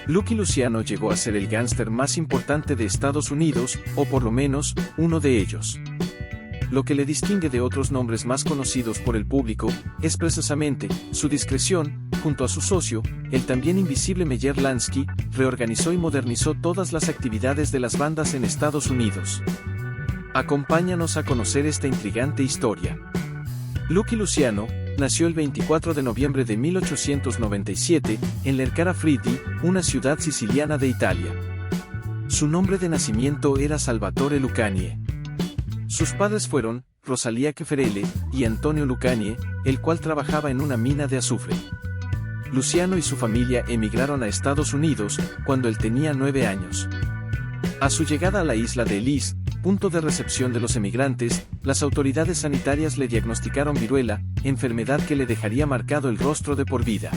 Lucky Luciano llegó a ser el gángster más importante de Estados Unidos, o por lo menos, uno de ellos. Lo que le distingue de otros nombres más conocidos por el público, es precisamente, su discreción. Junto a su socio, el también invisible Meyer Lansky, reorganizó y modernizó todas las actividades de las bandas en Estados Unidos. Acompáñanos a conocer esta intrigante historia. Lucky Luciano nació el 24 de noviembre de 1897, en Lercara Fritti, una ciudad siciliana de Italia. Su nombre de nacimiento era Salvatore Lucanie. Sus padres fueron Rosalia Queferele y Antonio Lucanie, el cual trabajaba en una mina de azufre. Luciano y su familia emigraron a Estados Unidos cuando él tenía 9 años. A su llegada a la isla de Ellis, punto de recepción de los emigrantes, las autoridades sanitarias le diagnosticaron viruela, enfermedad que le dejaría marcado el rostro de por vida.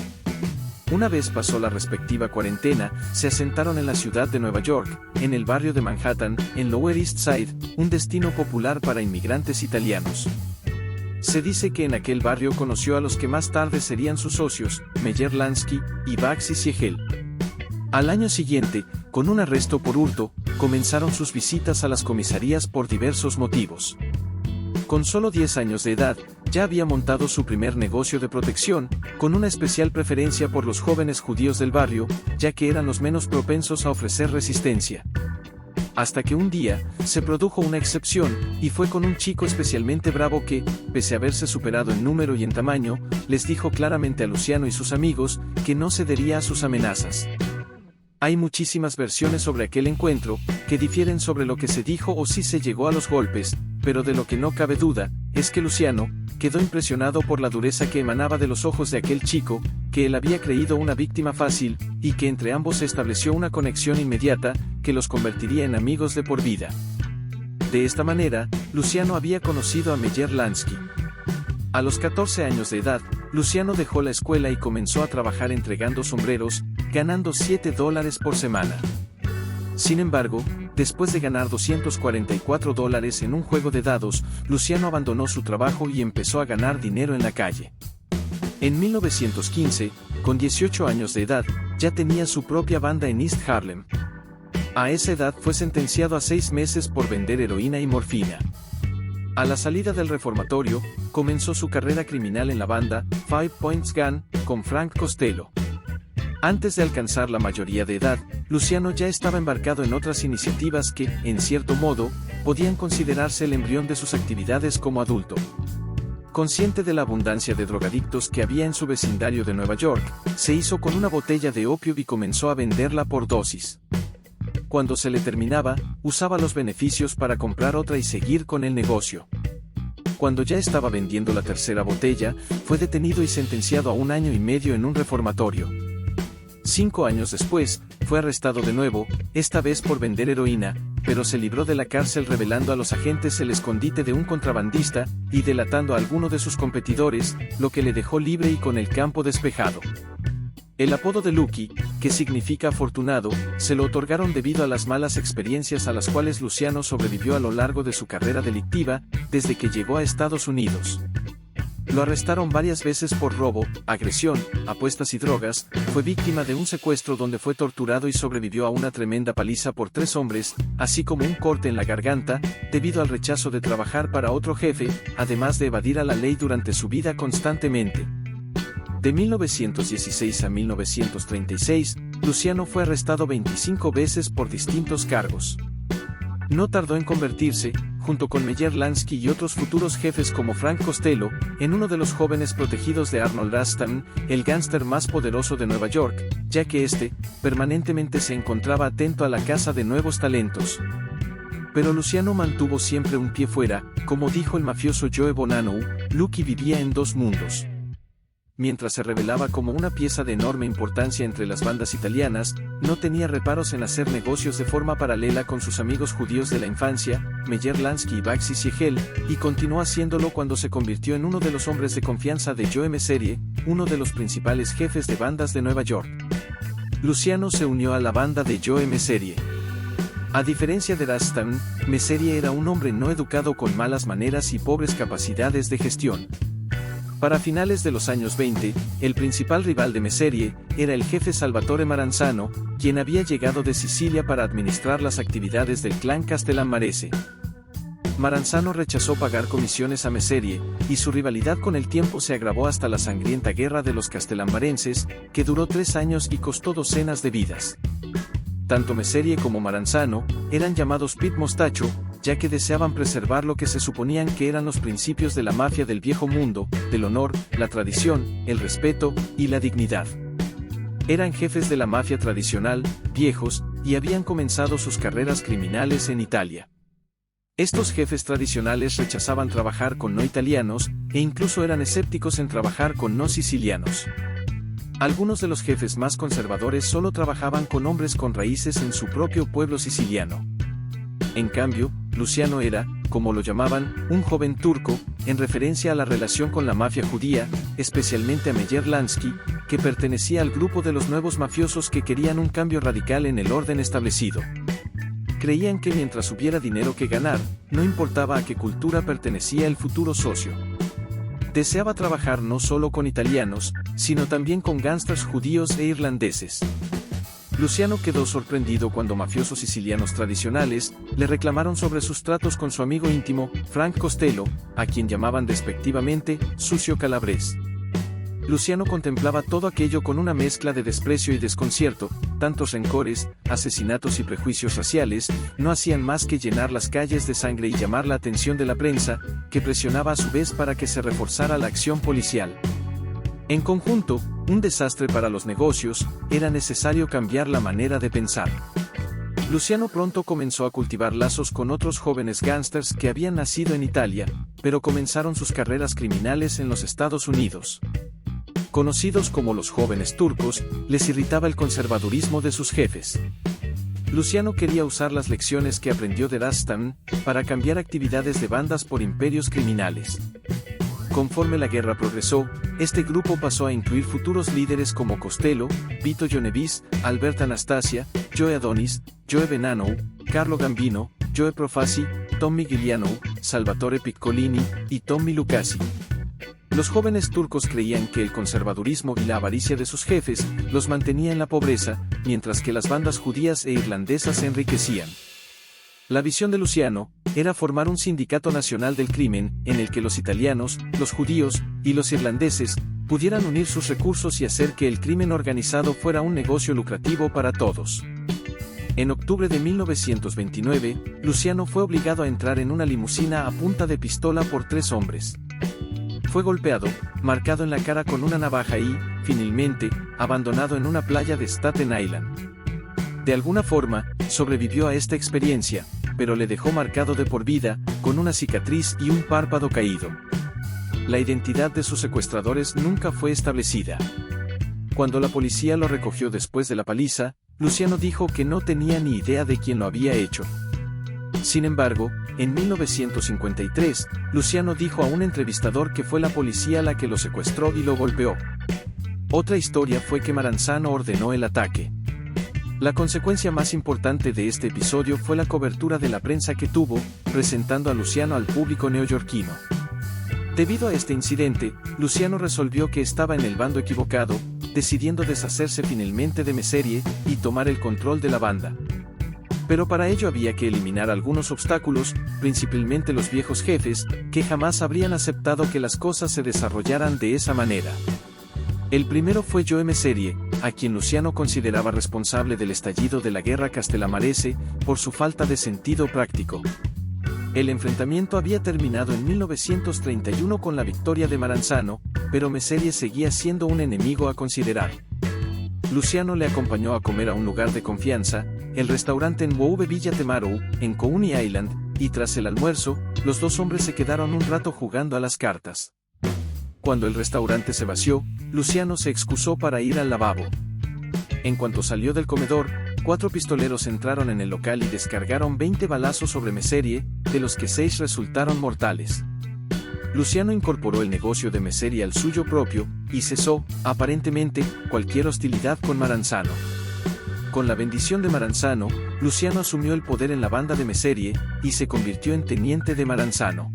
Una vez pasó la respectiva cuarentena, se asentaron en la ciudad de Nueva York, en el barrio de Manhattan, en Lower East Side, un destino popular para inmigrantes italianos. Se dice que en aquel barrio conoció a los que más tarde serían sus socios, Meyer Lansky y Bugsy Siegel. Al año siguiente, con un arresto por hurto, comenzaron sus visitas a las comisarías por diversos motivos. Con solo 10 años de edad, ya había montado su primer negocio de protección, con una especial preferencia por los jóvenes judíos del barrio, ya que eran los menos propensos a ofrecer resistencia. Hasta que un día, se produjo una excepción, y fue con un chico especialmente bravo que, pese a haberse superado en número y en tamaño, les dijo claramente a Luciano y sus amigos, que no cedería a sus amenazas. Hay muchísimas versiones sobre aquel encuentro, que difieren sobre lo que se dijo o si se llegó a los golpes, pero de lo que no cabe duda, es que Luciano quedó impresionado por la dureza que emanaba de los ojos de aquel chico, que él había creído una víctima fácil, y que entre ambos se estableció una conexión inmediata, que los convertiría en amigos de por vida. De esta manera, Luciano había conocido a Meyer Lansky. A los 14 años de edad, Luciano dejó la escuela y comenzó a trabajar entregando sombreros, ganando $7 por semana. Sin embargo, después de ganar $244 en un juego de dados, Luciano abandonó su trabajo y empezó a ganar dinero en la calle. En 1915, con 18 años de edad, ya tenía su propia banda en East Harlem. A esa edad fue sentenciado a 6 meses por vender heroína y morfina. A la salida del reformatorio, comenzó su carrera criminal en la banda Five Points Gun, con Frank Costello. Antes de alcanzar la mayoría de edad, Luciano ya estaba embarcado en otras iniciativas que, en cierto modo, podían considerarse el embrión de sus actividades como adulto. Consciente de la abundancia de drogadictos que había en su vecindario de Nueva York, se hizo con una botella de opio y comenzó a venderla por dosis. Cuando se le terminaba, usaba los beneficios para comprar otra y seguir con el negocio. Cuando ya estaba vendiendo la tercera botella, fue detenido y sentenciado a 1 año y medio en un reformatorio. 5 años después, fue arrestado de nuevo, esta vez por vender heroína, pero se libró de la cárcel revelando a los agentes el escondite de un contrabandista, y delatando a alguno de sus competidores, lo que le dejó libre y con el campo despejado. El apodo de Lucky, que significa afortunado, se lo otorgaron debido a las malas experiencias a las cuales Luciano sobrevivió a lo largo de su carrera delictiva, desde que llegó a Estados Unidos. Lo arrestaron varias veces por robo, agresión, apuestas y drogas, fue víctima de un secuestro donde fue torturado y sobrevivió a una tremenda paliza por 3 hombres, así como un corte en la garganta, debido al rechazo de trabajar para otro jefe, además de evadir a la ley durante su vida constantemente. De 1916 a 1936, Luciano fue arrestado 25 veces por distintos cargos. No tardó en convertirse, junto con Meyer Lansky y otros futuros jefes como Frank Costello, en uno de los jóvenes protegidos de Arnold Rastan, el gángster más poderoso de Nueva York, ya que éste, permanentemente se encontraba atento a la caza de nuevos talentos. Pero Luciano mantuvo siempre un pie fuera, como dijo el mafioso Joe Bonanno, Lucky vivía en 2 mundos. Mientras se revelaba como una pieza de enorme importancia entre las bandas italianas, no tenía reparos en hacer negocios de forma paralela con sus amigos judíos de la infancia, Meyer Lansky y Bugsy Siegel, y continuó haciéndolo cuando se convirtió en uno de los hombres de confianza de Joe Messere, uno de los principales jefes de bandas de Nueva York. Luciano se unió a la banda de Joe Messere. A diferencia de Rastan, Messere era un hombre no educado con malas maneras y pobres capacidades de gestión. Para finales de los años 20, el principal rival de Messarie era el jefe Salvatore Maranzano, quien había llegado de Sicilia para administrar las actividades del clan Castellammarese. Maranzano rechazó pagar comisiones a Messarie, y su rivalidad con el tiempo se agravó hasta la sangrienta guerra de los castellammarenses, que duró 3 años y costó docenas de vidas. Tanto Messarie como Maranzano eran llamados Pit Mostacho, ya que deseaban preservar lo que se suponían que eran los principios de la mafia del viejo mundo, del honor, la tradición, el respeto y la dignidad. Eran jefes de la mafia tradicional, viejos, y habían comenzado sus carreras criminales en Italia. Estos jefes tradicionales rechazaban trabajar con no italianos, e incluso eran escépticos en trabajar con no sicilianos. Algunos de los jefes más conservadores solo trabajaban con hombres con raíces en su propio pueblo siciliano. En cambio, Luciano era, como lo llamaban, un joven turco, en referencia a la relación con la mafia judía, especialmente a Meyer Lansky, que pertenecía al grupo de los nuevos mafiosos que querían un cambio radical en el orden establecido. Creían que mientras hubiera dinero que ganar, no importaba a qué cultura pertenecía el futuro socio. Deseaba trabajar no solo con italianos, sino también con gángsters judíos e irlandeses. Luciano quedó sorprendido cuando mafiosos sicilianos tradicionales le reclamaron sobre sus tratos con su amigo íntimo, Frank Costello, a quien llamaban despectivamente sucio calabrés. Luciano contemplaba todo aquello con una mezcla de desprecio y desconcierto. Tantos rencores, asesinatos y prejuicios raciales no hacían más que llenar las calles de sangre y llamar la atención de la prensa, que presionaba a su vez para que se reforzara la acción policial. En conjunto, un desastre para los negocios. Era necesario cambiar la manera de pensar. Luciano pronto comenzó a cultivar lazos con otros jóvenes gángsters que habían nacido en Italia, pero comenzaron sus carreras criminales en los Estados Unidos. Conocidos como los jóvenes turcos, les irritaba el conservadurismo de sus jefes. Luciano quería usar las lecciones que aprendió de Dastan para cambiar actividades de bandas por imperios criminales. Conforme la guerra progresó, este grupo pasó a incluir futuros líderes como Costello, Vito Genovese, Albert Anastasia, Joe Adonis, Joe Venano, Carlo Gambino, Joe Profaci, Tommy Giuliano, Salvatore Piccolini y Tommy Lucasi. Los jóvenes turcos creían que el conservadurismo y la avaricia de sus jefes los mantenía en la pobreza, mientras que las bandas judías e irlandesas se enriquecían. La visión de Luciano era formar un sindicato nacional del crimen, en el que los italianos, los judíos y los irlandeses pudieran unir sus recursos y hacer que el crimen organizado fuera un negocio lucrativo para todos. En octubre de 1929, Luciano fue obligado a entrar en una limusina a punta de pistola por 3 hombres. Fue golpeado, marcado en la cara con una navaja y, finalmente, abandonado en una playa de Staten Island. De alguna forma, sobrevivió a esta experiencia, pero le dejó marcado de por vida, con una cicatriz y un párpado caído. La identidad de sus secuestradores nunca fue establecida. Cuando la policía lo recogió después de la paliza, Luciano dijo que no tenía ni idea de quién lo había hecho. Sin embargo, en 1953, Luciano dijo a un entrevistador que fue la policía la que lo secuestró y lo golpeó. Otra historia fue que Maranzano ordenó el ataque. La consecuencia más importante de este episodio fue la cobertura de la prensa que tuvo, presentando a Luciano al público neoyorquino. Debido a este incidente, Luciano resolvió que estaba en el bando equivocado, decidiendo deshacerse finalmente de Messarie y tomar el control de la banda. Pero para ello había que eliminar algunos obstáculos, principalmente los viejos jefes, que jamás habrían aceptado que las cosas se desarrollaran de esa manera. El primero fue Joe Messarie, a quien Luciano consideraba responsable del estallido de la guerra castellammarese, por su falta de sentido práctico. El enfrentamiento había terminado en 1931 con la victoria de Maranzano, pero Messarie seguía siendo un enemigo a considerar. Luciano le acompañó a comer a un lugar de confianza, el restaurante en Mouve Villa Temarou, en Coney Island, y tras el almuerzo, los 2 hombres se quedaron un rato jugando a las cartas. Cuando el restaurante se vació, Luciano se excusó para ir al lavabo. En cuanto salió del comedor, 4 pistoleros entraron en el local y descargaron 20 balazos sobre Messarie, de los que 6 resultaron mortales. Luciano incorporó el negocio de Messarie al suyo propio, y cesó, aparentemente, cualquier hostilidad con Maranzano. Con la bendición de Maranzano, Luciano asumió el poder en la banda de Messarie, y se convirtió en teniente de Maranzano.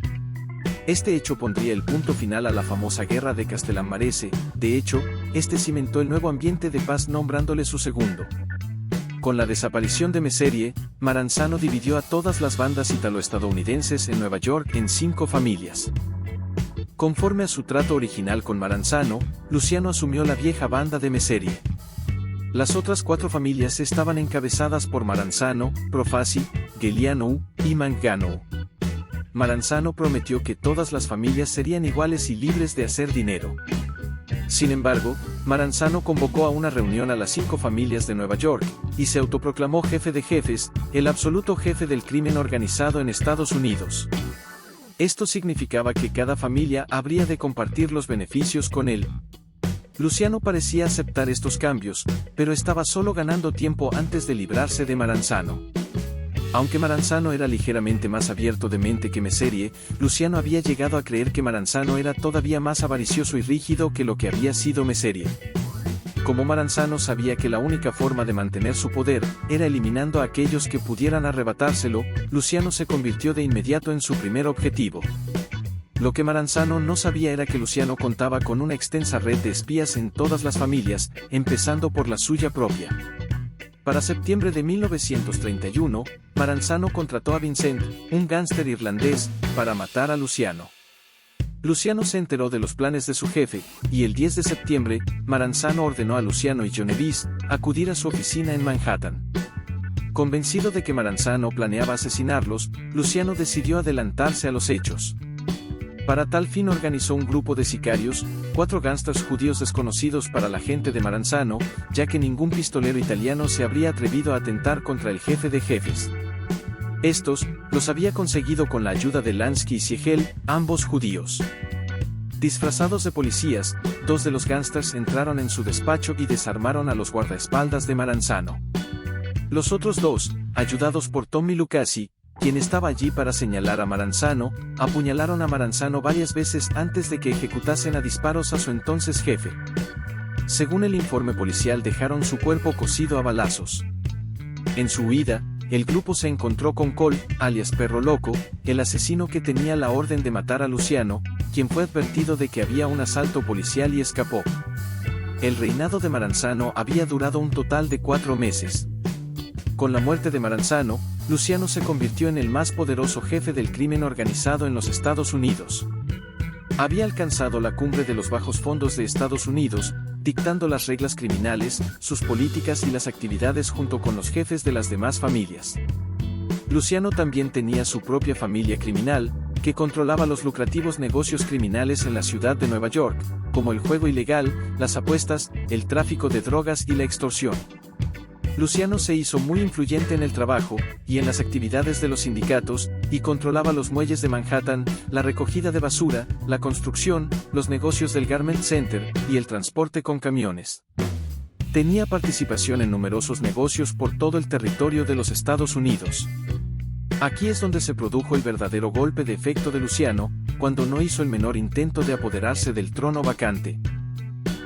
Este hecho pondría el punto final a la famosa guerra de Castellammarese. De hecho, este cimentó el nuevo ambiente de paz nombrándole su segundo. Con la desaparición de Messarie, Maranzano dividió a todas las bandas italo-estadounidenses en Nueva York en 5 familias. Conforme a su trato original con Maranzano, Luciano asumió la vieja banda de Messarie. Las otras 4 familias estaban encabezadas por Maranzano, Profasi, Giuliano y Mangano. Maranzano prometió que todas las familias serían iguales y libres de hacer dinero. Sin embargo, Maranzano convocó a una reunión a las 5 familias de Nueva York, y se autoproclamó jefe de jefes, el absoluto jefe del crimen organizado en Estados Unidos. Esto significaba que cada familia habría de compartir los beneficios con él. Luciano parecía aceptar estos cambios, pero estaba solo ganando tiempo antes de librarse de Maranzano. Aunque Maranzano era ligeramente más abierto de mente que Messarie, Luciano había llegado a creer que Maranzano era todavía más avaricioso y rígido que lo que había sido Messarie. Como Maranzano sabía que la única forma de mantener su poder era eliminando a aquellos que pudieran arrebatárselo, Luciano se convirtió de inmediato en su primer objetivo. Lo que Maranzano no sabía era que Luciano contaba con una extensa red de espías en todas las familias, empezando por la suya propia. Para septiembre de 1931, Maranzano contrató a Vincent, un gángster irlandés, para matar a Luciano. Luciano se enteró de los planes de su jefe, y el 10 de septiembre, Maranzano ordenó a Luciano y Genovese acudir a su oficina en Manhattan. Convencido de que Maranzano planeaba asesinarlos, Luciano decidió adelantarse a los hechos. Para tal fin organizó un grupo de sicarios, 4 gángsters judíos desconocidos para la gente de Maranzano, ya que ningún pistolero italiano se habría atrevido a atentar contra el jefe de jefes. Estos, los había conseguido con la ayuda de Lansky y Siegel, ambos judíos. Disfrazados de policías, 2 de los gángsters entraron en su despacho y desarmaron a los guardaespaldas de Maranzano. Los otros 2, ayudados por Tommy Lucasi, quien estaba allí para señalar a Maranzano, apuñalaron a Maranzano varias veces antes de que ejecutasen a disparos a su entonces jefe. Según el informe policial, dejaron su cuerpo cosido a balazos. En su huida, el grupo se encontró con Cole, alias Perro Loco, el asesino que tenía la orden de matar a Luciano, quien fue advertido de que había un asalto policial y escapó. El reinado de Maranzano había durado un total de 4 meses. Con la muerte de Maranzano, Luciano se convirtió en el más poderoso jefe del crimen organizado en los Estados Unidos. Había alcanzado la cumbre de los bajos fondos de Estados Unidos, dictando las reglas criminales, sus políticas y las actividades junto con los jefes de las demás familias. Luciano también tenía su propia familia criminal, que controlaba los lucrativos negocios criminales en la ciudad de Nueva York, como el juego ilegal, las apuestas, el tráfico de drogas y la extorsión. Luciano se hizo muy influyente en el trabajo y en las actividades de los sindicatos, y controlaba los muelles de Manhattan, la recogida de basura, la construcción, los negocios del Garment Center y el transporte con camiones. Tenía participación en numerosos negocios por todo el territorio de los Estados Unidos. Aquí es donde se produjo el verdadero golpe de efecto de Luciano, cuando no hizo el menor intento de apoderarse del trono vacante.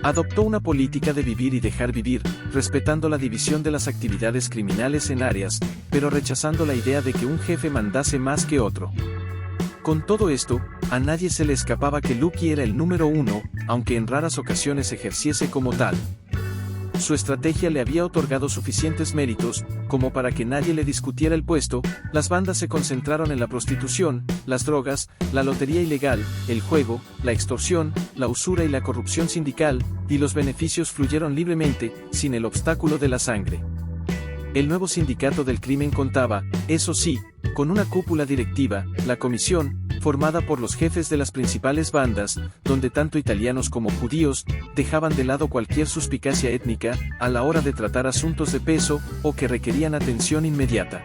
Adoptó una política de vivir y dejar vivir, respetando la división de las actividades criminales en áreas, pero rechazando la idea de que un jefe mandase más que otro. Con todo esto, a nadie se le escapaba que Lucky era el número 1, aunque en raras ocasiones ejerciese como tal. Su estrategia le había otorgado suficientes méritos, como para que nadie le discutiera el puesto. Las bandas se concentraron en la prostitución, las drogas, la lotería ilegal, el juego, la extorsión, la usura y la corrupción sindical, y los beneficios fluyeron libremente, sin el obstáculo de la sangre. El nuevo sindicato del crimen contaba, eso sí, con una cúpula directiva, la comisión, formada por los jefes de las principales bandas, donde tanto italianos como judíos dejaban de lado cualquier suspicacia étnica a la hora de tratar asuntos de peso o que requerían atención inmediata.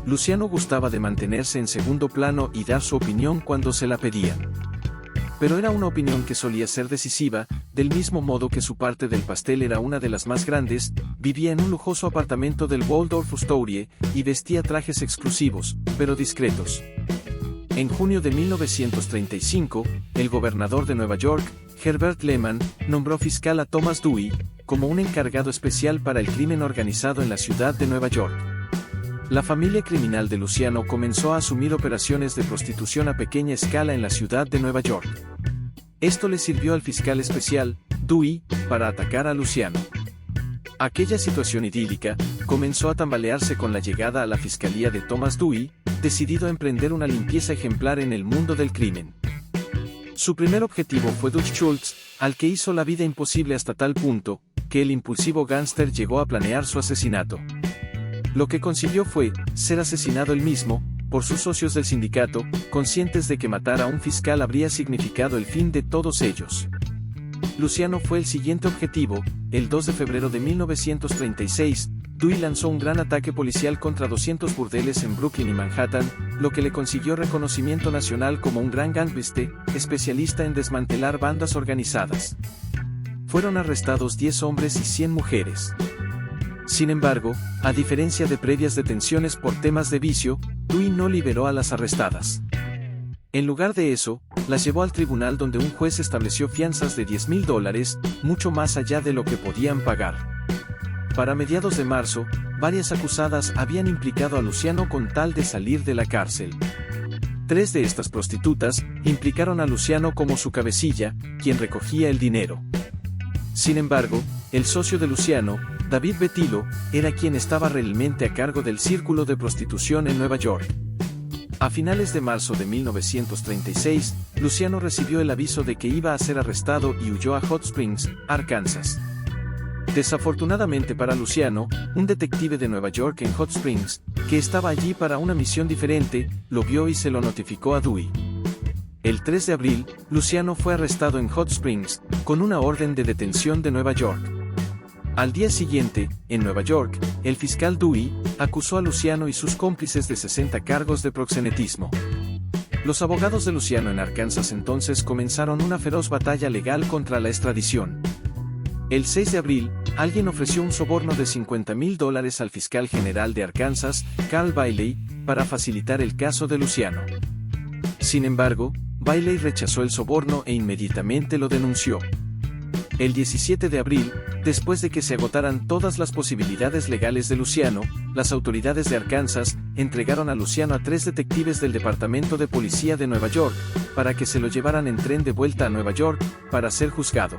Luciano gustaba de mantenerse en segundo plano y dar su opinión cuando se la pedían. Pero era una opinión que solía ser decisiva, del mismo modo que su parte del pastel era una de las más grandes. Vivía en un lujoso apartamento del Waldorf Astoria y vestía trajes exclusivos, pero discretos. En junio de 1935, el gobernador de Nueva York, Herbert Lehman, nombró fiscal a Thomas Dewey como un encargado especial para el crimen organizado en la ciudad de Nueva York. La familia criminal de Luciano comenzó a asumir operaciones de prostitución a pequeña escala en la ciudad de Nueva York. Esto le sirvió al fiscal especial, Dewey, para atacar a Luciano. Aquella situación idílica comenzó a tambalearse con la llegada a la fiscalía de Thomas Dewey, decidido a emprender una limpieza ejemplar en el mundo del crimen. Su primer objetivo fue Dutch Schultz, al que hizo la vida imposible hasta tal punto, que el impulsivo gángster llegó a planear su asesinato. Lo que consiguió fue ser asesinado él mismo, por sus socios del sindicato, conscientes de que matar a un fiscal habría significado el fin de todos ellos. Luciano fue el siguiente objetivo. El 2 de febrero de 1936, Dewey lanzó un gran ataque policial contra 200 burdeles en Brooklyn y Manhattan, lo que le consiguió reconocimiento nacional como un gran gangster, especialista en desmantelar bandas organizadas. Fueron arrestados 10 hombres y 100 mujeres. Sin embargo, a diferencia de previas detenciones por temas de vicio, Dewey no liberó a las arrestadas. En lugar de eso, las llevó al tribunal donde un juez estableció fianzas de $10,000, mucho más allá de lo que podían pagar. Para mediados de marzo, varias acusadas habían implicado a Luciano con tal de salir de la cárcel. 3 de estas prostitutas implicaron a Luciano como su cabecilla, quien recogía el dinero. Sin embargo, el socio de Luciano, David Betillo, era quien estaba realmente a cargo del círculo de prostitución en Nueva York. A finales de marzo de 1936, Luciano recibió el aviso de que iba a ser arrestado y huyó a Hot Springs, Arkansas. Desafortunadamente para Luciano, un detective de Nueva York en Hot Springs, que estaba allí para una misión diferente, lo vio y se lo notificó a Dewey. El 3 de abril, Luciano fue arrestado en Hot Springs, con una orden de detención de Nueva York. Al día siguiente, en Nueva York, el fiscal Dewey acusó a Luciano y sus cómplices de 60 cargos de proxenetismo. Los abogados de Luciano en Arkansas entonces comenzaron una feroz batalla legal contra la extradición. El 6 de abril, alguien ofreció un soborno de $50,000 al fiscal general de Arkansas, Carl Bailey, para facilitar el caso de Luciano. Sin embargo, Bailey rechazó el soborno e inmediatamente lo denunció. El 17 de abril, después de que se agotaran todas las posibilidades legales de Luciano, las autoridades de Arkansas entregaron a Luciano a 3 detectives del Departamento de Policía de Nueva York, para que se lo llevaran en tren de vuelta a Nueva York, para ser juzgado.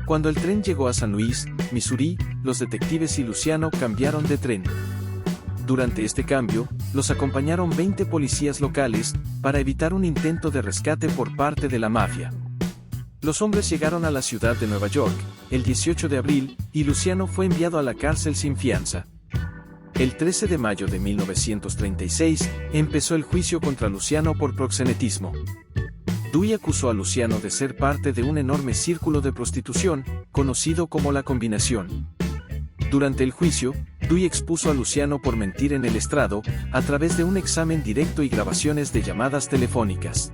Cuando el tren llegó a San Luis, Missouri, los detectives y Luciano cambiaron de tren. Durante este cambio, los acompañaron 20 policías locales, para evitar un intento de rescate por parte de la mafia. Los hombres llegaron a la ciudad de Nueva York, el 18 de abril, y Luciano fue enviado a la cárcel sin fianza. El 13 de mayo de 1936, empezó el juicio contra Luciano por proxenetismo. Dewey acusó a Luciano de ser parte de un enorme círculo de prostitución, conocido como la Combinación. Durante el juicio, Dewey expuso a Luciano por mentir en el estrado, a través de un examen directo y grabaciones de llamadas telefónicas.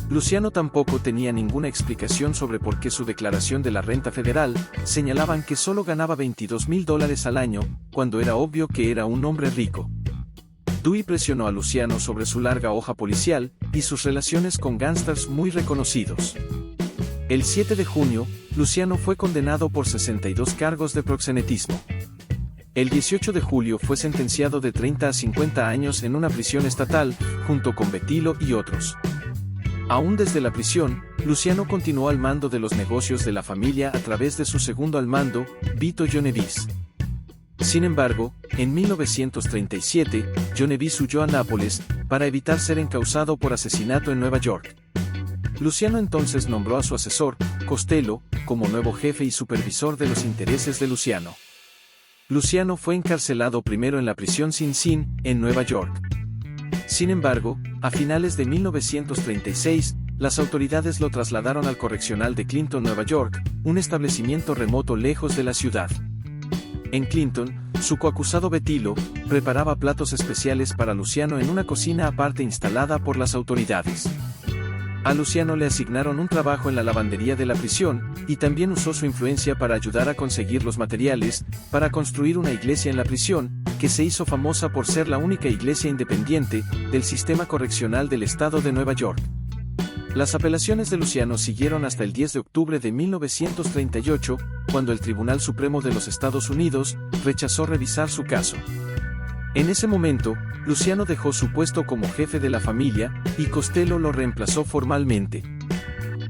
Luciano tampoco tenía ninguna explicación sobre por qué su declaración de la renta federal señalaban que solo ganaba $22,000 al año, cuando era obvio que era un hombre rico. Dewey presionó a Luciano sobre su larga hoja policial y sus relaciones con gángsters muy reconocidos. El 7 de junio, Luciano fue condenado por 62 cargos de proxenetismo. El 18 de julio fue sentenciado de 30 a 50 años en una prisión estatal, junto con Betillo y otros. Aún desde la prisión, Luciano continuó al mando de los negocios de la familia a través de su segundo al mando, Vito Jonevis. Sin embargo, en 1937, Jonevis huyó a Nápoles, para evitar ser encausado por asesinato en Nueva York. Luciano entonces nombró a su asesor, Costello, como nuevo jefe y supervisor de los intereses de Luciano. Luciano fue encarcelado primero en la prisión Sing Sing, en Nueva York. Sin embargo, a finales de 1936, las autoridades lo trasladaron al correccional de Clinton, Nueva York, un establecimiento remoto lejos de la ciudad. En Clinton, su coacusado Betillo preparaba platos especiales para Luciano en una cocina aparte instalada por las autoridades. A Luciano le asignaron un trabajo en la lavandería de la prisión, y también usó su influencia para ayudar a conseguir los materiales, para construir una iglesia en la prisión, que se hizo famosa por ser la única iglesia independiente del sistema correccional del estado de Nueva York. Las apelaciones de Luciano siguieron hasta el 10 de octubre de 1938, cuando el Tribunal Supremo de los Estados Unidos rechazó revisar su caso. En ese momento, Luciano dejó su puesto como jefe de la familia, y Costello lo reemplazó formalmente.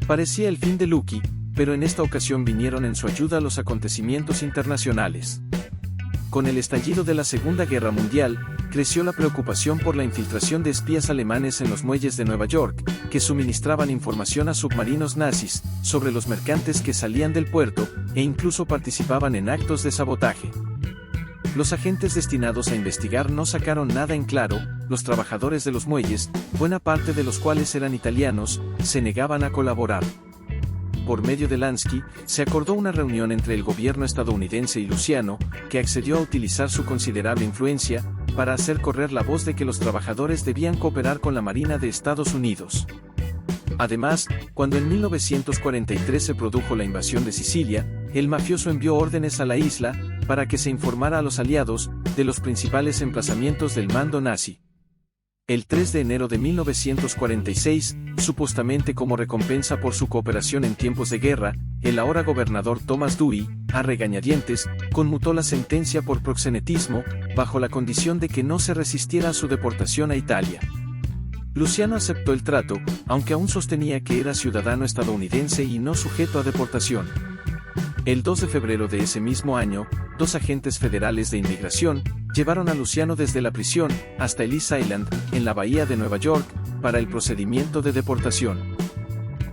Parecía el fin de Lucky, pero en esta ocasión vinieron en su ayuda los acontecimientos internacionales. Con el estallido de la Segunda Guerra Mundial, creció la preocupación por la infiltración de espías alemanes en los muelles de Nueva York, que suministraban información a submarinos nazis sobre los mercantes que salían del puerto, e incluso participaban en actos de sabotaje. Los agentes destinados a investigar no sacaron nada en claro. Los trabajadores de los muelles, buena parte de los cuales eran italianos, se negaban a colaborar. Por medio de Lansky, se acordó una reunión entre el gobierno estadounidense y Luciano, que accedió a utilizar su considerable influencia para hacer correr la voz de que los trabajadores debían cooperar con la Marina de Estados Unidos. Además, cuando en 1943 se produjo la invasión de Sicilia, el mafioso envió órdenes a la isla para que se informara a los aliados de los principales emplazamientos del mando nazi. El 3 de enero de 1946, supuestamente como recompensa por su cooperación en tiempos de guerra, el ahora gobernador Thomas Dewey, a regañadientes, conmutó la sentencia por proxenetismo, bajo la condición de que no se resistiera a su deportación a Italia. Luciano aceptó el trato, aunque aún sostenía que era ciudadano estadounidense y no sujeto a deportación. El 2 de febrero de ese mismo año, 2 agentes federales de inmigración llevaron a Luciano desde la prisión hasta Ellis Island, en la bahía de Nueva York, para el procedimiento de deportación.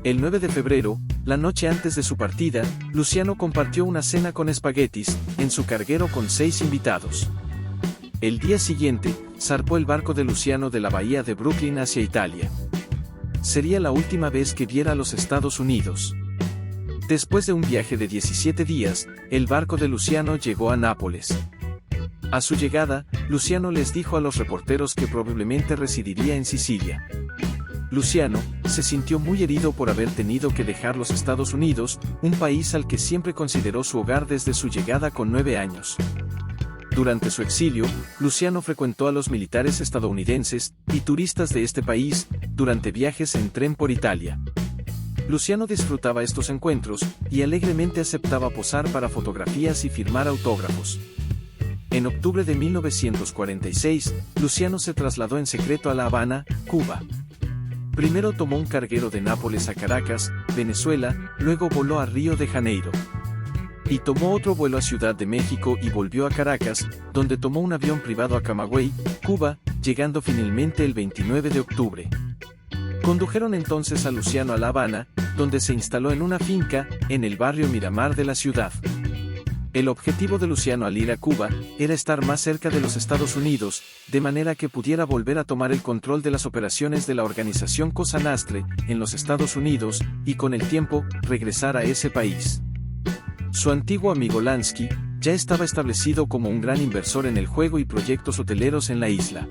El 9 de febrero, la noche antes de su partida, Luciano compartió una cena con espaguetis en su carguero con 6 invitados. El día siguiente, zarpó el barco de Luciano de la bahía de Brooklyn hacia Italia. Sería la última vez que viera a los Estados Unidos. Después de un viaje de 17 días, el barco de Luciano llegó a Nápoles. A su llegada, Luciano les dijo a los reporteros que probablemente residiría en Sicilia. Luciano se sintió muy herido por haber tenido que dejar los Estados Unidos, un país al que siempre consideró su hogar desde su llegada con 9 años. Durante su exilio, Luciano frecuentó a los militares estadounidenses y turistas de este país durante viajes en tren por Italia. Luciano disfrutaba estos encuentros y alegremente aceptaba posar para fotografías y firmar autógrafos. En octubre de 1946, Luciano se trasladó en secreto a La Habana, Cuba. Primero tomó un carguero de Nápoles a Caracas, Venezuela, luego voló a Río de Janeiro. Y tomó otro vuelo a Ciudad de México y volvió a Caracas, donde tomó un avión privado a Camagüey, Cuba, llegando finalmente el 29 de octubre. Condujeron entonces a Luciano a La Habana, donde se instaló en una finca, en el barrio Miramar de la ciudad. El objetivo de Luciano al ir a Cuba era estar más cerca de los Estados Unidos, de manera que pudiera volver a tomar el control de las operaciones de la organización Cosa Nostra en los Estados Unidos, y con el tiempo, regresar a ese país. Su antiguo amigo Lansky ya estaba establecido como un gran inversor en el juego y proyectos hoteleros en la isla.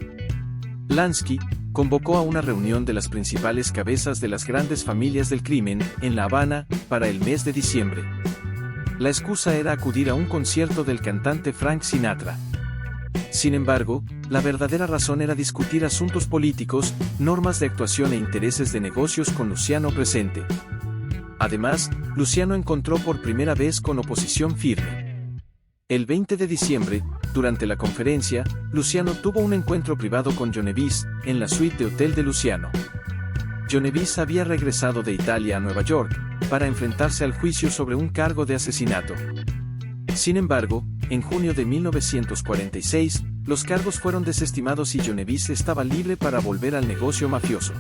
Lansky convocó a una reunión de las principales cabezas de las grandes familias del crimen en La Habana para el mes de diciembre. La excusa era acudir a un concierto del cantante Frank Sinatra. Sin embargo, la verdadera razón era discutir asuntos políticos, normas de actuación e intereses de negocios con Luciano presente. Además, Luciano encontró por primera vez con oposición firme. El 20 de diciembre, durante la conferencia, Luciano tuvo un encuentro privado con Genovese en la suite de hotel de Luciano. Genovese había regresado de Italia a Nueva York para enfrentarse al juicio sobre un cargo de asesinato. Sin embargo, en junio de 1946, los cargos fueron desestimados y Genovese estaba libre para volver al negocio mafioso.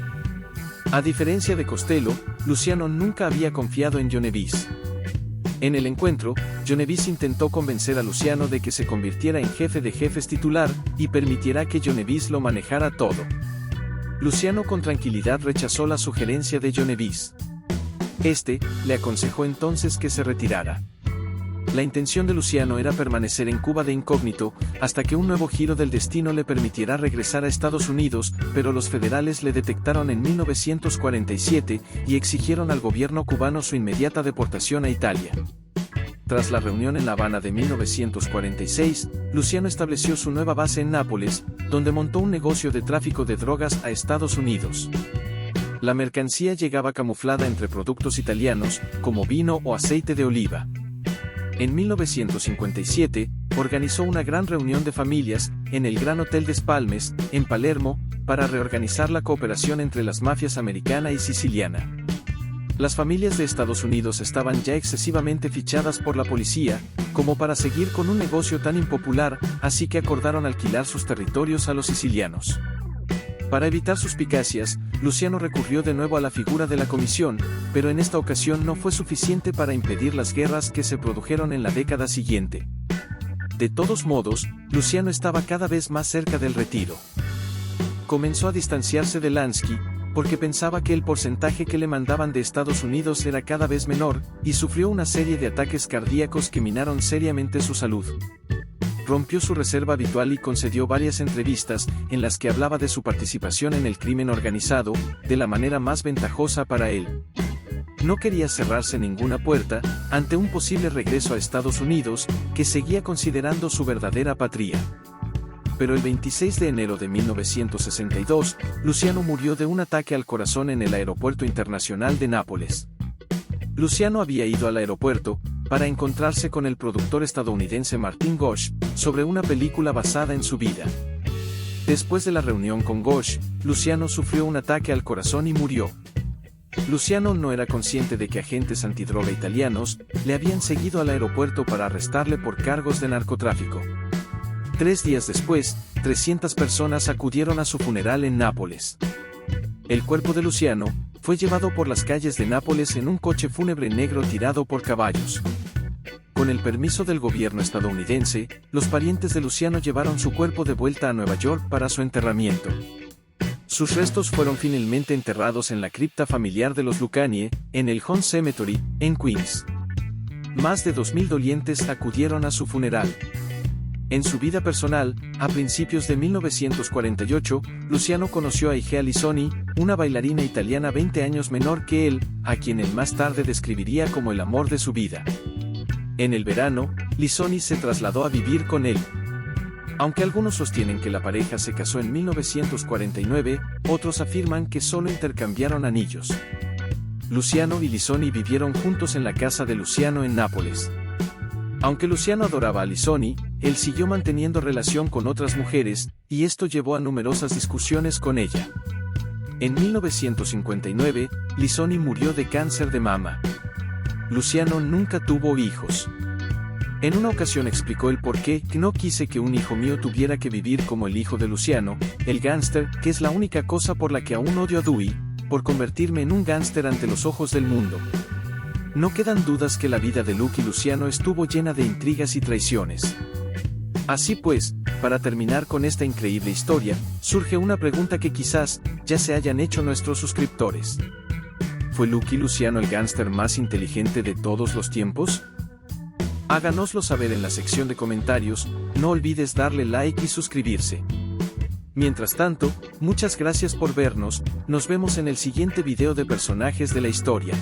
A diferencia de Costello, Luciano nunca había confiado en Genovese. En el encuentro, Genovese intentó convencer a Luciano de que se convirtiera en jefe de jefes titular y permitiera que Genovese lo manejara todo. Luciano con tranquilidad rechazó la sugerencia de Genovese. Este le aconsejó entonces que se retirara. La intención de Luciano era permanecer en Cuba de incógnito, hasta que un nuevo giro del destino le permitiera regresar a Estados Unidos, pero los federales le detectaron en 1947 y exigieron al gobierno cubano su inmediata deportación a Italia. Tras la reunión en La Habana de 1946, Luciano estableció su nueva base en Nápoles, donde montó un negocio de tráfico de drogas a Estados Unidos. La mercancía llegaba camuflada entre productos italianos, como vino o aceite de oliva. En 1957, organizó una gran reunión de familias, en el Gran Hotel de Spalmes, en Palermo, para reorganizar la cooperación entre las mafias americana y siciliana. Las familias de Estados Unidos estaban ya excesivamente fichadas por la policía, como para seguir con un negocio tan impopular, así que acordaron alquilar sus territorios a los sicilianos. Para evitar suspicacias, Luciano recurrió de nuevo a la figura de la comisión, pero en esta ocasión no fue suficiente para impedir las guerras que se produjeron en la década siguiente. De todos modos, Luciano estaba cada vez más cerca del retiro. Comenzó a distanciarse de Lansky, porque pensaba que el porcentaje que le mandaban de Estados Unidos era cada vez menor, y sufrió una serie de ataques cardíacos que minaron seriamente su salud. Rompió su reserva habitual y concedió varias entrevistas, en las que hablaba de su participación en el crimen organizado, de la manera más ventajosa para él. No quería cerrarse ninguna puerta, ante un posible regreso a Estados Unidos, que seguía considerando su verdadera patria. Pero el 26 de enero de 1962, Luciano murió de un ataque al corazón en el Aeropuerto Internacional de Nápoles. Luciano había ido al aeropuerto, para encontrarse con el productor estadounidense Martin Gosch, sobre una película basada en su vida. Después de la reunión con Gosch, Luciano sufrió un ataque al corazón y murió. Luciano no era consciente de que agentes antidroga italianos le habían seguido al aeropuerto para arrestarle por cargos de narcotráfico. 3 días después, 300 personas acudieron a su funeral en Nápoles. El cuerpo de Luciano fue llevado por las calles de Nápoles en un coche fúnebre negro tirado por caballos. Con el permiso del gobierno estadounidense, los parientes de Luciano llevaron su cuerpo de vuelta a Nueva York para su enterramiento. Sus restos fueron finalmente enterrados en la cripta familiar de los Lucanie, en el Home Cemetery, en Queens. Más de 2.000 dolientes acudieron a su funeral. En su vida personal, a principios de 1948, Luciano conoció a Igea Lissoni, una bailarina italiana 20 años menor que él, a quien él más tarde describiría como el amor de su vida. En el verano, Lissoni se trasladó a vivir con él. Aunque algunos sostienen que la pareja se casó en 1949, otros afirman que solo intercambiaron anillos. Luciano y Lissoni vivieron juntos en la casa de Luciano en Nápoles. Aunque Luciano adoraba a Lissoni, él siguió manteniendo relación con otras mujeres, y esto llevó a numerosas discusiones con ella. En 1959, Lissoni murió de cáncer de mama. Luciano nunca tuvo hijos. En una ocasión explicó el por qué no quise que un hijo mío tuviera que vivir como el hijo de Luciano, el gángster, que es la única cosa por la que aún odio a Dewey, por convertirme en un gángster ante los ojos del mundo. No quedan dudas que la vida de Luke y Luciano estuvo llena de intrigas y traiciones. Así pues, para terminar con esta increíble historia, surge una pregunta que quizás ya se hayan hecho nuestros suscriptores. ¿Fue Lucky Luciano el gángster más inteligente de todos los tiempos? Háganoslo saber en la sección de comentarios, no olvides darle like y suscribirse. Mientras tanto, muchas gracias por vernos, nos vemos en el siguiente video de personajes de la historia.